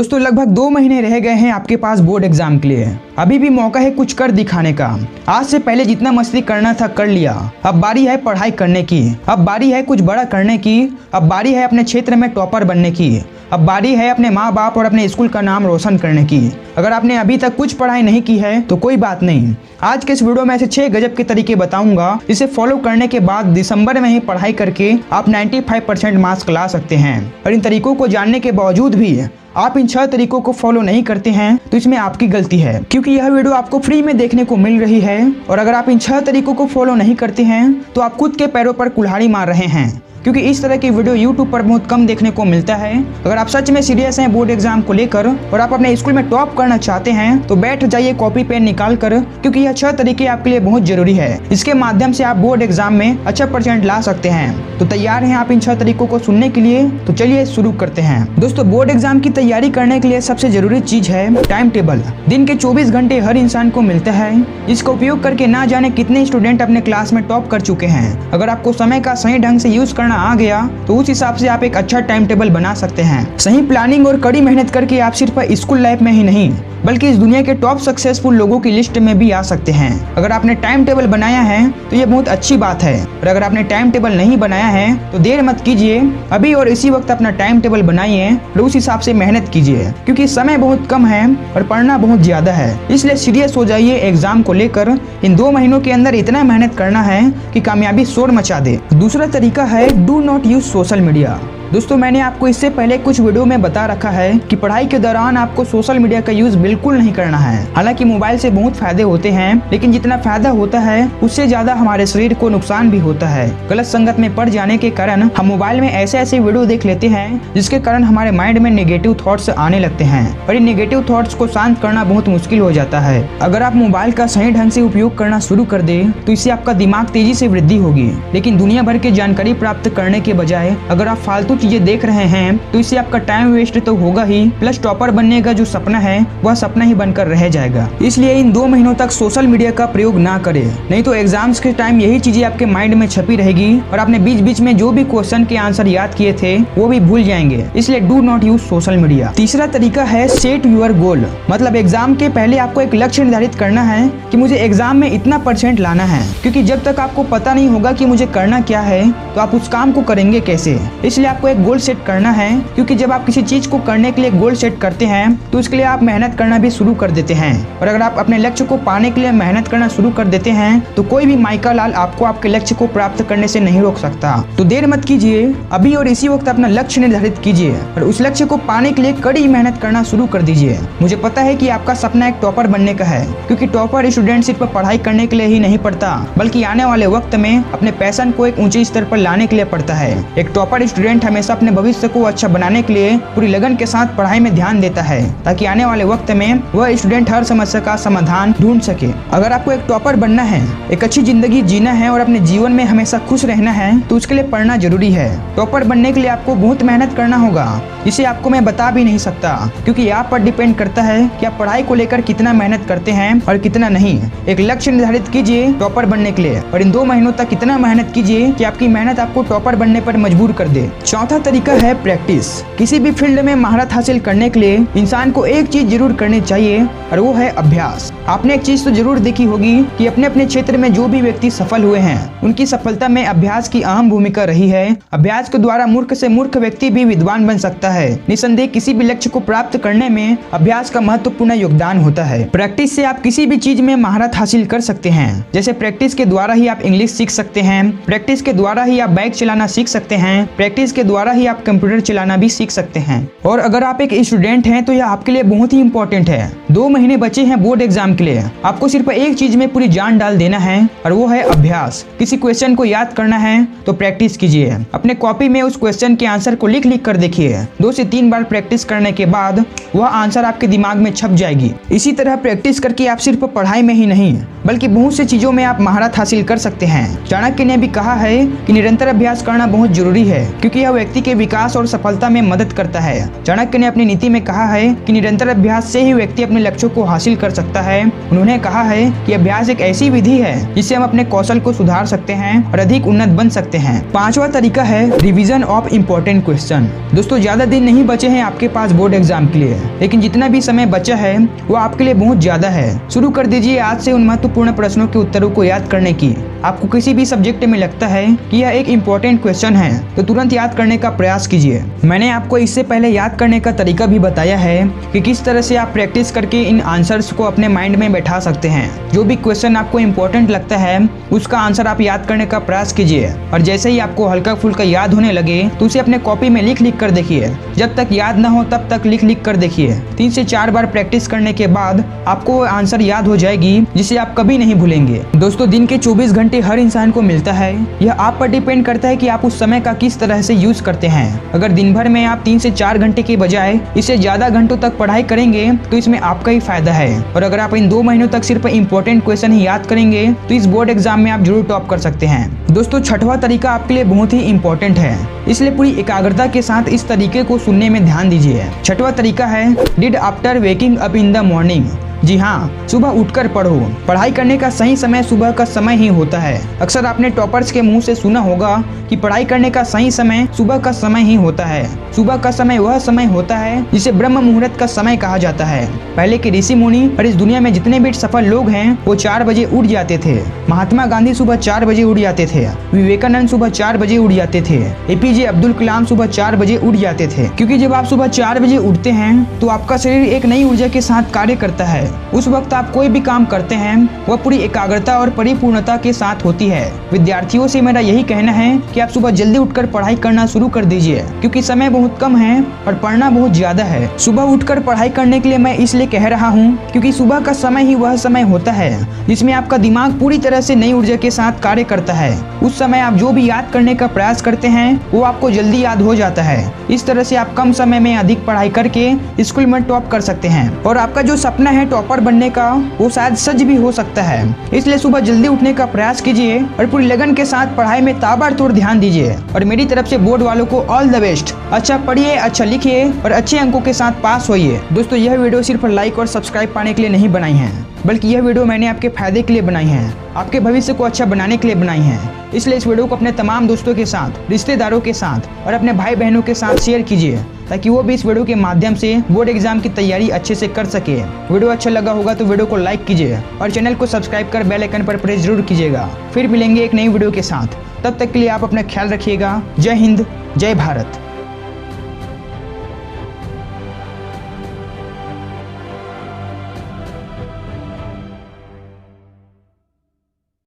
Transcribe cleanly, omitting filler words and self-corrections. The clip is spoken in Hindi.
दोस्तों लगभग 2 महीने रह गए हैं आपके पास बोर्ड एग्जाम के लिए। अभी भी मौका है कुछ कर दिखाने का। आज से पहले जितना मस्ती करना था कर लिया। अब बारी है पढ़ाई करने की। अब बारी है कुछ बड़ा करने की। अब बारी है अपने क्षेत्र में टॉपर बनने की। अब बारी है अपने माँ बाप और अपने स्कूल का नाम रोशन करने की। अगर आपने अभी तक कुछ पढ़ाई नहीं की है तो कोई बात नहीं। आज के इस वीडियो में ऐसे 6 गजब के तरीके बताऊंगा जिसे फॉलो करने के बाद दिसंबर में ही पढ़ाई करके आप 95% मार्क्स ला सकते हैं। और इन तरीकों को जानने के बावजूद भी आप इन 6 तरीकों को फॉलो नहीं करते हैं तो इसमें आपकी गलती है, क्योंकि यह वीडियो आपको फ्री में देखने को मिल रही है। और अगर आप इन 6 तरीकों को फॉलो नहीं करते हैं तो आप खुद के पैरों पर कुल्हाड़ी मार रहे हैं, क्योंकि इस तरह की वीडियो YouTube पर बहुत कम देखने को मिलता है। अगर आप सच में सीरियस हैं बोर्ड एग्जाम को लेकर और आप अपने स्कूल में टॉप करना चाहते हैं तो बैठ जाइए कॉपी पेन निकाल कर, क्योंकि यह 6 तरीके आपके लिए बहुत जरूरी है। इसके माध्यम से आप बोर्ड एग्जाम में अच्छा % ला सकते हैं। तो तैयार हैं आप इन 6 तरीकों को सुनने के लिए? तो चलिए शुरू करते हैं। दोस्तों बोर्ड एग्जाम की तैयारी करने के लिए सबसे जरूरी चीज है टाइम टेबल। दिन के 24 घंटे हर इंसान को मिलता है, जिसका उपयोग करके ना जाने कितने स्टूडेंट अपने क्लास में टॉप कर चुके हैं। अगर आपको समय का सही ढंग से यूज करना आ गया तो उस हिसाब से आप एक अच्छा टाइम टेबल बना सकते हैं। सही प्लानिंग और कड़ी मेहनत करके आप सिर्फ स्कूल लाइफ में ही नहीं बल्कि इस दुनिया के टॉप सक्सेसफुल लोगों की लिस्ट में भी आ सकते हैं। अगर आपने टाइम टेबल बनाया है तो ये बहुत अच्छी बात है, और अगर आपने टाइम टेबल नहीं बनाया है तो देर मत कीजिए, अभी और इसी वक्त अपना टाइम टेबल बनाइए और उस हिसाब से मेहनत कीजिए, क्योंकि समय बहुत कम है और पढ़ना बहुत ज्यादा है। इसलिए सीरियस हो जाइए एग्जाम को लेकर। इन 2 महीनों के अंदर इतना मेहनत करना है कि कामयाबी शोर मचा दे। दूसरा तरीका है do not use social media. दोस्तों मैंने आपको इससे पहले कुछ वीडियो में बता रखा है कि पढ़ाई के दौरान आपको सोशल मीडिया का यूज बिल्कुल नहीं करना है। हालांकि मोबाइल से बहुत फायदे होते हैं, लेकिन जितना फायदा होता है उससे ज्यादा हमारे शरीर को नुकसान भी होता है। गलत संगत में पड़ जाने के कारण हम मोबाइल में ऐसे ऐसे वीडियो देख लेते हैं जिसके कारण हमारे माइंड में नेगेटिव थॉट्स आने लगते हैं, और इन नेगेटिव थॉट्स को शांत करना बहुत मुश्किल हो जाता है। अगर आप मोबाइल का सही ढंग से उपयोग करना शुरू कर दे तो इससे आपका दिमाग तेजी से वृद्धि होगी, लेकिन दुनिया भर की जानकारी प्राप्त करने के बजाय अगर आप फालतू चीजें देख रहे हैं तो इससे आपका टाइम वेस्ट तो होगा ही, प्लस टॉपर बनने का जो सपना है वह सपना ही बनकर रह जाएगा। इसलिए इन 2 महीनों तक सोशल मीडिया का प्रयोग ना करें, नहीं तो एग्जाम्स के टाइम यही चीजें आपके माइंड में छपी रहेगी और आपने बीच बीच में जो भी क्वेश्चन के आंसर याद किए थे वो भी भूल जाएंगे। इसलिए do not use social media. तीसरा तरीका है सेट यूर गोल। मतलब एग्जाम के पहले आपको एक लक्ष्य निर्धारित करना है कि मुझे एग्जाम में इतना % लाना है, क्योंकि जब तक आपको पता नहीं होगा कि मुझे करना क्या है तो आप उस काम को करेंगे कैसे। इसलिए आपको एक गोल सेट करना है, क्योंकि जब आप किसी चीज को करने के लिए गोल सेट करते हैं तो उसके लिए आप मेहनत करना भी शुरू कर देते हैं, और अगर आप अपने लक्ष्य को पाने के लिए मेहनत करना शुरू कर देते हैं तो कोई भी माइका लाल आपको आपके लक्ष्य को प्राप्त करने से नहीं रोक सकता। तो देर मत कीजिए, अभी और इसी वक्त अपना लक्ष्य निर्धारित कीजिए और उस लक्ष्य को पाने के लिए कड़ी मेहनत करना शुरू कर दीजिए। मुझे पता है कि आपका सपना एक टॉपर बनने का है, क्योंकि टॉपर स्टूडेंट सिर्फ पढ़ाई करने के लिए ही नहीं पढ़ता बल्कि आने वाले वक्त में अपने पैशन को एक ऊंचे स्तर पर लाने के लिए पढ़ता है। एक टॉपर स्टूडेंट हमेशा अपने भविष्य को अच्छा बनाने के लिए पूरी लगन के साथ पढ़ाई में ध्यान देता है, ताकि आने वाले वक्त में वह स्टूडेंट हर समस्या का समाधान ढूंढ सके। अगर आपको एक टॉपर बनना है, एक अच्छी जिंदगी जीना है और अपने जीवन में हमेशा खुश रहना है तो उसके लिए पढ़ना जरूरी है। टॉपर बनने के लिए आपको बहुत मेहनत करना होगा, जिसे आपको मैं बता भी नहीं सकता, क्योंकि आप पर डिपेंड करता है कि आप पढ़ाई को लेकर कितना मेहनत करते हैं और कितना नहीं। एक लक्ष्य निर्धारित कीजिए टॉपर बनने के लिए और इन 2 महीनों तक इतना मेहनत कीजिए कि आपकी मेहनत आपको टॉपर बनने पर मजबूर कर दे। चौथा तरीका है प्रैक्टिस। किसी भी फील्ड में महारत हासिल करने के लिए इंसान को एक चीज जरूर करनी चाहिए और वो है अभ्यास। आपने एक चीज तो जरूर देखी होगी कि अपने अपने क्षेत्र में जो भी व्यक्ति सफल हुए हैं उनकी सफलता में अभ्यास की अहम भूमिका रही है। अभ्यास के द्वारा मूर्ख से मूर्ख व्यक्ति भी विद्वान बन सकता है। निसंदेह किसी भी लक्ष्य को प्राप्त करने में अभ्यास का महत्वपूर्ण योगदान होता है। प्रैक्टिस से आप किसी भी चीज में महारत हासिल कर सकते हैं। जैसे प्रैक्टिस के द्वारा ही आप इंग्लिश सीख सकते हैं, प्रैक्टिस के द्वारा ही आप बाइक चलाना सीख सकते हैं, प्रैक्टिस के द्वारा ही आप कंप्यूटर चलाना भी सीख सकते हैं। और अगर आप एक स्टूडेंट हैं तो यह आपके लिए बहुत ही इंपॉर्टेंट है। 2 महीने बचे हैं बोर्ड एग्जाम के लिए। आपको सिर्फ एक चीज में पूरी जान डाल देना है और वो है अभ्यास। किसी क्वेश्चन को याद करना है तो प्रैक्टिस कीजिए। अपने कॉपी में उस क्वेश्चन के आंसर को लिख लिख कर देखिए। 2 से 3 बार प्रैक्टिस करने के बाद वह आंसर आपके दिमाग में छप जाएगी। इसी तरह प्रैक्टिस करके आप सिर्फ पढ़ाई में ही नहीं बल्कि बहुत सी चीजों में आप महारत हासिल कर सकते हैं। चाणक्य ने भी कहा है कि निरंतर अभ्यास करना बहुत जरूरी है, क्योंकि यह व्यक्ति के विकास और सफलता में मदद करता है। चाणक्य ने अपनी नीति में कहा है कि निरंतर अभ्यास से ही व्यक्ति अपने लक्ष्यों को हासिल कर सकता है। उन्होंने कहा है कि अभ्यास एक ऐसी विधि है जिससे हम अपने कौशल को सुधार सकते हैं और अधिक उन्नत बन सकते हैं। पांचवा तरीका है रिवीजन ऑफ इम्पोर्टेंट क्वेश्चन। दोस्तों ज्यादा दिन नहीं बचे हैं आपके पास बोर्ड एग्जाम के लिए, लेकिन जितना भी समय बचा है वो आपके लिए बहुत ज्यादा है। शुरू कर दीजिए आज से उन महत्वपूर्ण प्रश्नों के उत्तरों को याद करने की। आपको किसी भी सब्जेक्ट में लगता है कि यह एक इम्पोर्टेंट क्वेश्चन है तो तुरंत याद करने का प्रयास कीजिए। मैंने आपको इससे पहले याद करने का तरीका भी बताया है कि किस तरह से आप प्रैक्टिस करके इन आंसर्स को अपने माइंड में बैठा सकते हैं। जो भी क्वेश्चन आपको इम्पोर्टेंट लगता है उसका आंसर आप याद करने का प्रयास कीजिए, और जैसे ही आपको हल्का फुल्का याद होने लगे तो उसे अपने कॉपी में लिख कर देखिए। जब तक याद ना हो तब तक लिख कर देखिए। 3 से 4 बार प्रैक्टिस करने के बाद आपको आंसर याद हो जाएगी, जिसे आप कभी नहीं भूलेंगे। दोस्तों दिन के 24 घंटे हर इंसान को मिलता है। यह आप पर डिपेंड करता है कि आप उस समय का किस तरह से यूज करते हैं। अगर दिन भर में आप 3 से 4 घंटे के बजाय इससे ज्यादा घंटों तक पढ़ाई करेंगे तो इसमें आपका ही फायदा है। और अगर आप इन 2 महीनों तक सिर्फ इम्पोर्टेंट क्वेश्चन ही याद करेंगे तो इस बोर्ड एग्जाम में आप जरूर टॉप कर सकते हैं। दोस्तों छठवां तरीका आपके लिए बहुत ही इम्पोर्टेंट है, इसलिए पूरी एकाग्रता के साथ इस तरीके को सुनने में ध्यान दीजिए। छठवां तरीका है did after waking up in the morning. जी हाँ, सुबह उठकर पढ़ो। पढ़ाई करने का सही समय सुबह का समय ही होता है। अक्सर आपने टॉपर्स के मुंह से सुना होगा कि पढ़ाई करने का सही समय सुबह का समय ही होता है। सुबह का समय वह समय होता है जिसे ब्रह्म मुहूर्त का समय कहा जाता है। पहले के ऋषि मुनि और इस दुनिया में जितने भी सफल लोग हैं वो 4 बजे उठ जाते थे। महात्मा गांधी सुबह 4 बजे उठ जाते थे। विवेकानंद सुबह 4 बजे उठ जाते थे। एपीजे अब्दुल कलाम सुबह 4 बजे उठ जाते थे। क्योंकि जब आप सुबह 4 बजे उठते हैं तो आपका शरीर एक नई ऊर्जा के साथ कार्य करता है। उस वक्त आप कोई भी काम करते हैं वह पूरी एकाग्रता और परिपूर्णता के साथ होती है। विद्यार्थियों से मेरा यही कहना है कि आप सुबह जल्दी उठकर पढ़ाई करना शुरू कर दीजिए, क्योंकि समय बहुत कम है और पढ़ना बहुत ज्यादा है। सुबह उठकर पढ़ाई करने के लिए मैं इसलिए कह रहा हूँ क्योंकि सुबह का समय ही वह समय होता है जिसमें आपका दिमाग पूरी तरह से नई ऊर्जा के साथ कार्य करता है। उस समय आप जो भी याद करने का प्रयास करते हैं वो आपको जल्दी याद हो जाता है। इस तरह से आप कम समय में अधिक पढ़ाई करके स्कूल में टॉप कर सकते हैं और आपका जो सपना है टॉपर बनने का वो शायद सच भी हो सकता है। इसलिए सुबह जल्दी उठने का प्रयास कीजिए और पूरी लगन के साथ पढ़ाई में ताबड़तोड़ ध्यान दीजिए। और मेरी तरफ से बोर्ड वालों को ऑल द बेस्ट। अच्छा पढ़िए, अच्छा लिखिए और अच्छे अंकों के साथ पास होइए। दोस्तों यह वीडियो सिर्फ लाइक और सब्सक्राइब पाने के लिए नहीं बनाई है, बल्कि यह वीडियो मैंने आपके फायदे के लिए बनाई है, आपके भविष्य को अच्छा बनाने के लिए बनाई है। इसलिए इस वीडियो को अपने तमाम दोस्तों के साथ, रिश्तेदारों के साथ और अपने भाई बहनों के साथ शेयर कीजिए, ताकि वो भी इस वीडियो के माध्यम से बोर्ड एग्जाम की तैयारी अच्छे से कर सके। वीडियो अच्छा लगा होगा तो वीडियो को लाइक कीजिए और चैनल को सब्सक्राइब कर बेल आइकन पर प्रेस जरूर कीजिएगा। फिर मिलेंगे एक नई वीडियो के साथ, तब तक के लिए आप अपना ख्याल रखिएगा। जय हिंद, जय भारत।